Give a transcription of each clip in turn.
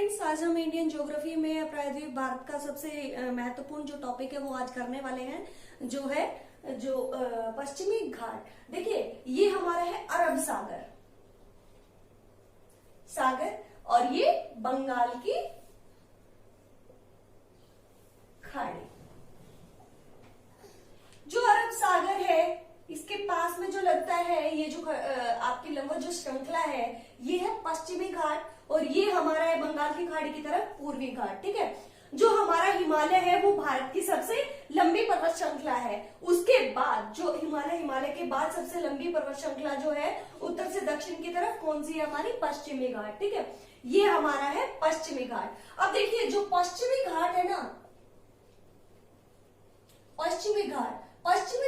Friends, आज हम Indian geography में प्रायद्वीप भारत का सबसे महत्वपूर्ण जो टॉपिक है वो आज करने वाले हैं, जो है पश्चिमी घाट। देखिए, ये हमारा है अरब सागर और ये बंगाल की खाड़ी। जो अरब सागर है, इसके पास में जो लगता है, ये जो आपकी लंबवत जो श्रृंखला है, ये है पश्चिमी घाट और ये हमारा है बंगाल की खाड़ी की तरफ पूर्वी घाट। ठीक है, जो हमारा हिमालय है वो भारत की सबसे लंबी पर्वत श्रृंखला है। उसके बाद जो हिमालय के बाद सबसे लंबी पर्वत श्रृंखला जो है उत्तर से दक्षिण की तरफ, कौन सी है? हमारी पश्चिमी घाट। ठीक है, ये हमारा है पश्चिमी घाट। अब देखिए, जो पश्चिमी घाट है ना, पश्चिमी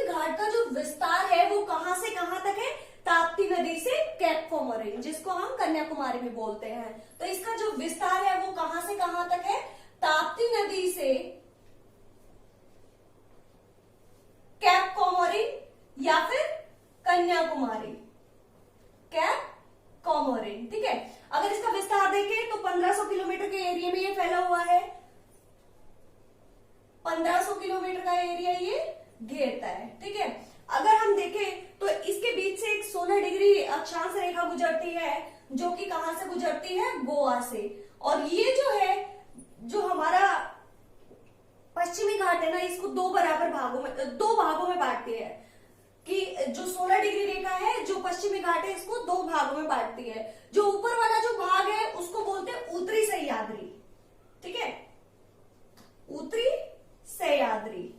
घाट का जो विस्तार है वो कहां से कहां तक है? ताप्ती नदी से कैप कोमोरिन, जिसको हम कन्याकुमारी में बोलते हैं। तो इसका जो विस्तार है वो कहां से कहां तक है? ताप्ती नदी से कैप कोमोरिन या फिर कन्याकुमारी, कैप कोमोरिन। ठीक है, अगर इसका विस्तार देखें तो 1500 किलोमीटर के एरिया में ये फैला हुआ है। 1500 किलोमीटर का एरिया ये घेरता है। ठीक है, अगर हम देखें तो इसके बीच से एक 16 डिग्री अक्षांश रेखा गुजरती है, जो कि कहां से गुजरती है? गोवा से। और ये जो है, जो हमारा पश्चिमी घाट है ना, इसको दो भागों में बांटती है। कि जो 16 डिग्री रेखा है, जो पश्चिमी घाट है, इसको दो भागों में बांटती है। जो ऊपर वाला जो भाग है उसको बोलते हैं उत्तरी सह्याद्री। ठीक है, उत्तरी सह्याद्री।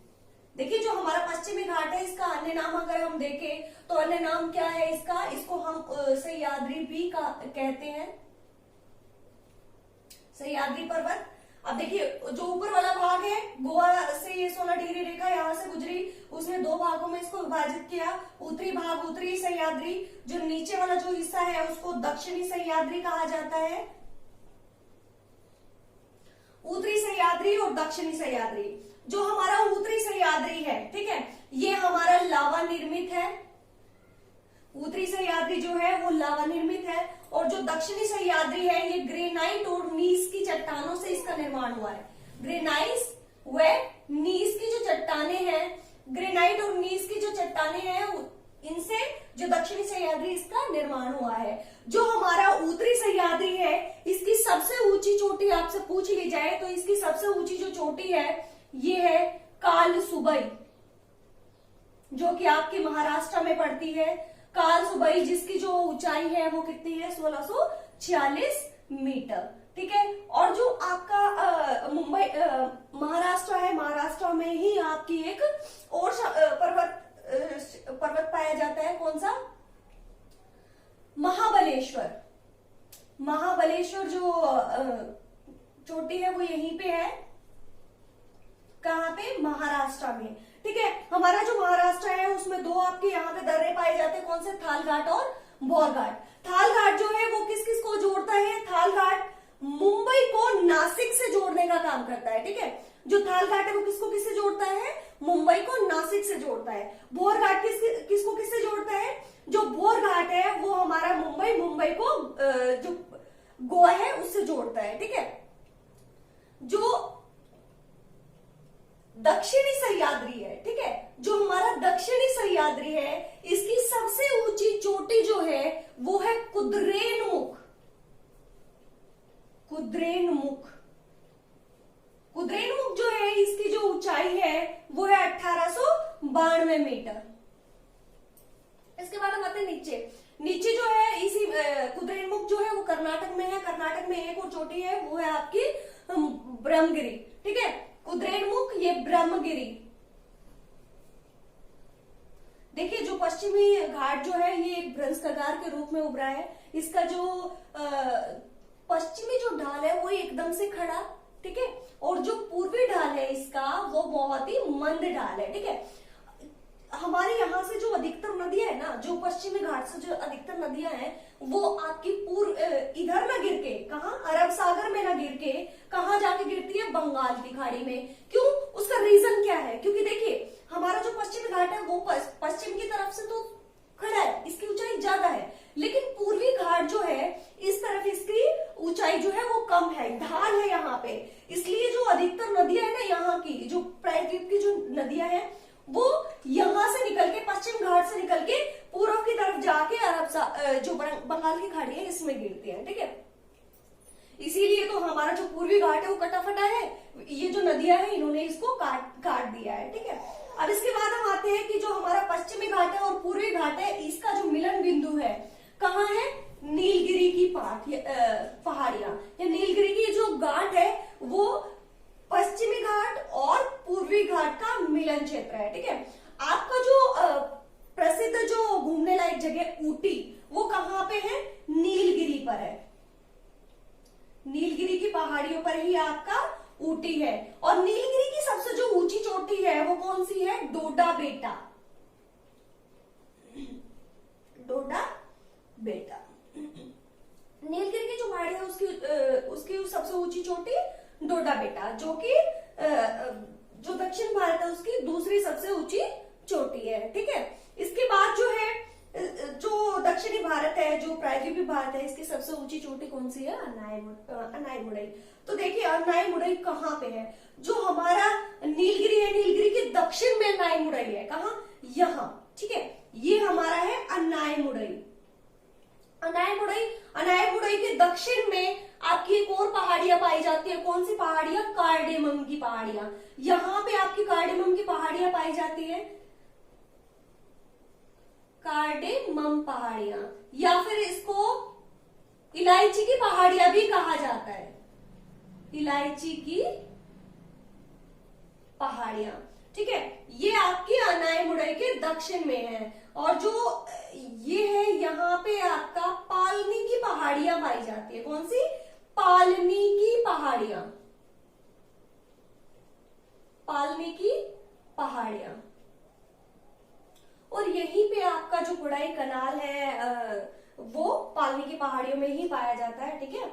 देखिए, जो हमारा पश्चिमी घाट है, इसका अन्य नाम अगर हम देखें तो अन्य नाम क्या है इसका? इसको हम सह्याद्री भी कहते हैं, सह्याद्री पर्वत। अब देखिए, जो ऊपर वाला भाग है, गोवा से ये 16 डिग्री रेखा यहां से गुजरी, उसने दो भागों में इसको विभाजित किया। उत्तरी भाग उत्तरी सह्याद्री, जो नीचे वाला जो हिस्सा है उसको दक्षिणी सह्याद्री कहा जाता है। उत्तरी सह्याद्री और दक्षिणी सह्याद्री। जो हमारा उत्तरी सह्याद्री है, ठीक है, ये हमारा लावा निर्मित है। उत्तरी सह्याद्री जो है वो लावा निर्मित है। और जो दक्षिणी सह्याद्री है, ये ग्रेनाइट और नीस की चट्टानों से इसका निर्माण हुआ है। ग्रेनाइट व नीस की जो चट्टाने हैं, ग्रेनाइट और नीस की जो चट्टाने हैं, इनसे जो दक्षिणी सह्याद्री इसका निर्माण हुआ है। जो हमारा उत्तरी सह्याद्री है, इसकी सबसे ऊंची चोटी आपसे पूछ ली जाए तो इसकी सबसे ऊंची जो चोटी है ये है कालसुबई, जो कि आपके महाराष्ट्र में पड़ती है। कालसुबई, जिसकी जो ऊंचाई है वो कितनी है? 1646 मीटर। ठीक है, और जो आपका मुंबई महाराष्ट्र है, महाराष्ट्र में ही आपकी एक और पर्वत पाया जाता है। कौन सा? महाबलेश्वर जो चोटी है वो यहीं पे है। कहां पे? महाराष्ट्र में। ठीक है, हमारा जो महाराष्ट्र है उसमें दो आपके यहाँ पे दर्रे पाए जाते हैं। कौन से? थाल घाट और भौर घाट। थाल घाट जो है वो किस किस को जोड़ता है? थाल घाट मुंबई को नासिक से जोड़ने का काम करता है। ठीक है, जो थाल घाट है वो किसको किससे जोड़ता है? मुंबई को नासिक से जोड़ता है। भौर घाट किसको किससे जोड़ता है? जो भौर घाट है वो हमारा मुंबई को जो गोवा है उससे जोड़ता है। ठीक है, जो दक्षिणी सह्याद्री है, ठीक है, जो हमारा दक्षिणी सह्याद्री है, इसकी सबसे ऊंची चोटी जो है वो है कुद्रेमुख। कुद्रेमुख जो है, इसकी जो ऊंचाई है वो है 1892 मीटर। इसके बाद हम आते हैं नीचे जो है, इसी कुद्रेमुख जो है वो कर्नाटक में है। कर्नाटक में एक और चोटी है, वो है आपकी ब्रह्मगिरी। ठीक है, कुद्रेमुख, ये ब्रह्मगिरी। देखिए, जो पश्चिमी घाट जो है ये एक भ्रंश कगार के रूप में उभरा है। इसका जो पश्चिमी जो ढाल है वो एकदम से खड़ा, ठीक है, और जो पूर्वी ढाल है इसका वो बहुत ही मंद ढाल है। ठीक है, हमारे यहाँ से जो अधिकतर नदियां है ना, जो पश्चिमी घाट से जो अधिकतर नदियां हैं, वो आपकी इधर ना गिर के, कहा? अरब सागर में ना गिर के कहाँ जाके गिरती है? बंगाल की खाड़ी में। क्यों? उसका रीजन क्या है? क्योंकि देखिए, हमारा जो पश्चिमी घाट है वो पश्चिम की तरफ से तो खड़ा है, इसकी ऊंचाई ज्यादा है, लेकिन पूर्वी घाट जो है इस तरफ इसकी ऊंचाई ऊंचाई जो है वो कम है, ढाल है यहाँ पे, इसलिए जो अधिकतर नदियां है ना यहाँ की, जो प्रायद्वीप की जो नदियां हैं वो यहां से निकल के, पश्चिम घाट से निकल के पूर्व की तरफ जाके जो बंगाल की खाड़ी है इसमें गिरती है, ठीक है। इसीलिए तो हमारा जो पूर्वी घाट है वो कटा फटा है, ये जो नदियां हैं इन्होंने इसको काट दिया है, ठीक है। अब इसके बाद हम आते हैं कि जो हमारा पश्चिमी घाट है और पूर्वी घाट है, इसका जो मिलन बिंदु है कहाँ है, नीलगिरी की पहाड़ियां या नीलगिरी की जो घाट है वो पश्चिमी घाट और पूर्वी घाट का मिलन क्षेत्र है, ठीक है। आपका जो प्रसिद्ध जो घूमने लायक जगह ऊटी, वो कहाँ पे है, नीलगिरी पर है, नीलगिरी की पहाड़ियों पर ही आपका ऊटी है। और नीलगिरी की सबसे जो ऊंची चोटी है वो कौन सी है, डोडा बेटा, डोडा बेटा। नीलगिरी की जो पहाड़ी है उसकी सबसे ऊंची चोटी डोडा बेटा, जो कि जो दक्षिण भारत है उसकी दूसरी सबसे ऊंची चोटी है, ठीक है। इसके बाद जो है जो दक्षिणी भारत है, जो प्रायद्वीपीय भारत है, इसकी सबसे ऊंची चोटी कौन सी है, अनायमुड़ई। तो देखिए अनायमुड़ई कहाँ पे है, जो हमारा नीलगिरी है, नीलगिरी के दक्षिण में अनायमुड़ई है, कहाँ, यहाँ, ठीक है। ये हमारा है अनायमुड़ई। अनायमुड़ई के दक्षिण में आपकी एक और पहाड़ियां पाई जाती है, कौन सी पहाड़ियां, कार्डेमम की पहाड़ियां। यहाँ पे आपकी कार्डेमम की पहाड़ियां पाई जाती है, कार्डेमम पहाड़ियां, या फिर इसको इलायची की पहाड़ियां भी कहा जाता है, इलायची की पहाड़ियां, ठीक है। ये आपकी अनायमुड़ई के दक्षिण में है। और जो ये है यहाँ पे आपका पालनी की पहाड़ियां पाई जाती है, कौन सी, पालनी की पहाड़ियां, पालनी की पहाड़ियां। और यहीं पे आपका जो कोडाई कनाल है वो पालनी की पहाड़ियों में ही पाया जाता है, ठीक है।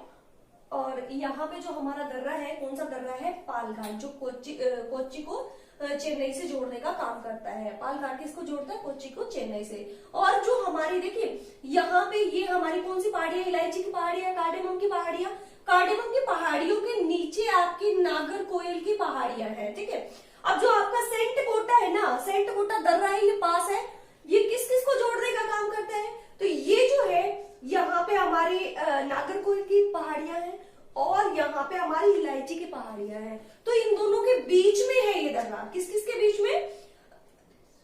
और यहाँ पे जो हमारा दर्रा है, कौन सा दर्रा है, पालघाट, जो कोच्चि को चेन्नई से जोड़ने का काम करता है। पालघाट किसको जोड़ता है, कोच्चि को चेन्नई से। और जो हमारी देखिए यहाँ पे ये हमारी कौन सी पहाड़ी है, इलायची की पहाड़ी है, कार्डेमम की पहाड़ियां। कार्डेमम की पहाड़ियों के नीचे आपकी नागरकोइल की पहाड़ियां हैं, ठीक है। अब जो आपका सेंट कोटा है ना, सेंट कोटा दर्रा है, ये पास है, ये किस किस को जोड़ने का काम करता है, तो ये जो है यहाँ पे हमारी नागरकोइल की पहाड़ियां हैं और यहाँ पे हमारी इलायची की पहाड़ियां हैं। तो इन दोनों के बीच में है ये दर्रा, किस किस के बीच में,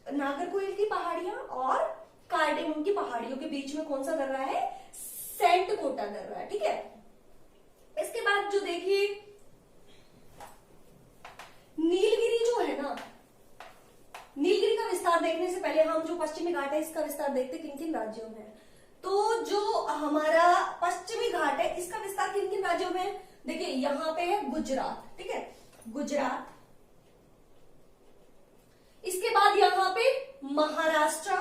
नागरकोइल की पहाड़ियां और कार्डेमम की पहाड़ियों के बीच में कौन सा दर्रा है, सेंट कोटा दर्रा है, ठीक है। इसके बाद जो देखिए नीलगिरी जो है ना, नीलगिरी का विस्तार देखने से पहले हम जो पश्चिमी घाट है इसका विस्तार देखते किन किन राज्यों में। तो जो हमारा पश्चिमी घाट है इसका विस्तार किन किन राज्यों में, देखिए यहाँ पे है गुजरात, ठीक है, गुजरात। इसके बाद यहाँ पे महाराष्ट्र,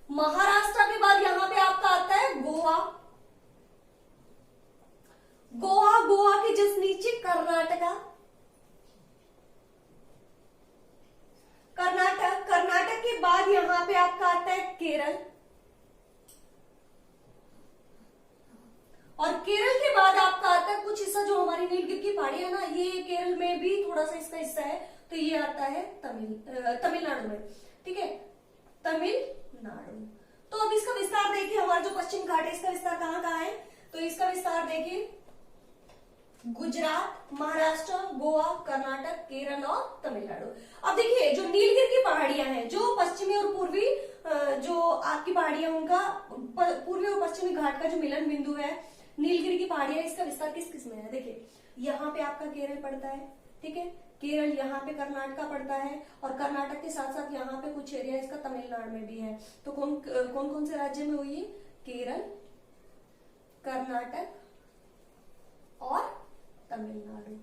महाराष्ट्र के बाद यहाँ पे आपका आता है गोवा, गोवा के जस्ट नीचे कर्नाटका, कर्नाटक के बाद यहाँ पे आपका आता है केरल, और केरल के बाद आपका आता है कुछ हिस्सा जो हमारी नीलगिरी की पहाड़ी है ना, ये केरल में भी थोड़ा सा इसका हिस्सा है, तो ये आता है तमिलनाडु में, ठीक है, तमिलनाडु। तो अब इसका विस्तार देखिए, हमारा जो पश्चिम घाट है इसका विस्तार कहाँ कहाँ है, तो इसका विस्तार देखिए गुजरात, महाराष्ट्र, गोवा, कर्नाटक, केरल और तमिलनाडु। अब देखिए जो नीलगिरी की पहाड़ियां हैं, जो पश्चिमी और पूर्वी जो आपकी पहाड़ियां, उनका पूर्वी और पश्चिमी घाट का जो मिलन बिंदु है नीलगिरी की पहाड़ियां, इसका विस्तार किस किस में है, देखिए यहाँ पे आपका केरल पड़ता है, ठीक है, केरल, यहाँ पे कर्नाटका पड़ता है, और कर्नाटक के साथ साथ यहाँ पे कुछ एरिया इसका तमिलनाडु में भी है। तो कौन कौन से राज्य में हुई है, केरल, कर्नाटक और तमिलनाडु।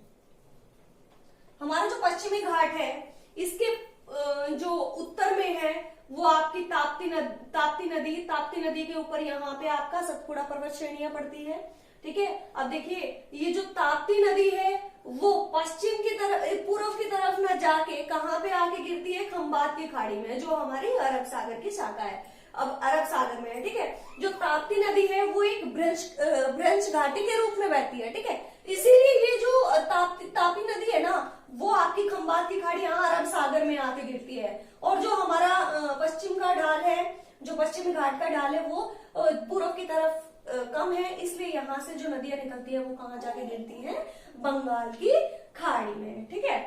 हमारा जो पश्चिमी घाट है इसके जो उत्तर में है वो आपकी ताप्ती नदी के ऊपर यहाँ पे आपका सतपुड़ा पर्वत श्रेणियां पड़ती है, ठीक है। अब देखिए ये जो ताप्ती नदी है वो पश्चिम की तरफ, पूर्व की तरफ न जाके कहाँ पे आके गिरती है, खंबात की खाड़ी में, जो हमारी अरब सागर की शाखा है। अब अरब सागर में है, ठीक है। जो ताप्ती नदी है वो एक ब्रंश घाटी के रूप में बहती है, ठीक है। इसीलिए ये जो ताप्ती नदी है ना, वो आपकी खंबात की खाड़ी यहाँ अरब सागर में आके गिरती है। और जो हमारा पश्चिम का ढाल है, जो पश्चिमी घाट का ढाल है, वो पूर्व की तरफ कम है, इसलिए यहाँ से जो नदियां निकलती है वो कहाँ जाके गिरती हैं, बंगाल की खाड़ी में, ठीक है।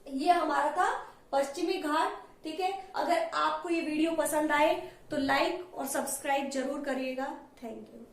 ये हमारा था पश्चिमी घाट, ठीक है। अगर आपको ये वीडियो पसंद आए तो लाइक और सब्सक्राइब जरूर करिएगा। Thank you.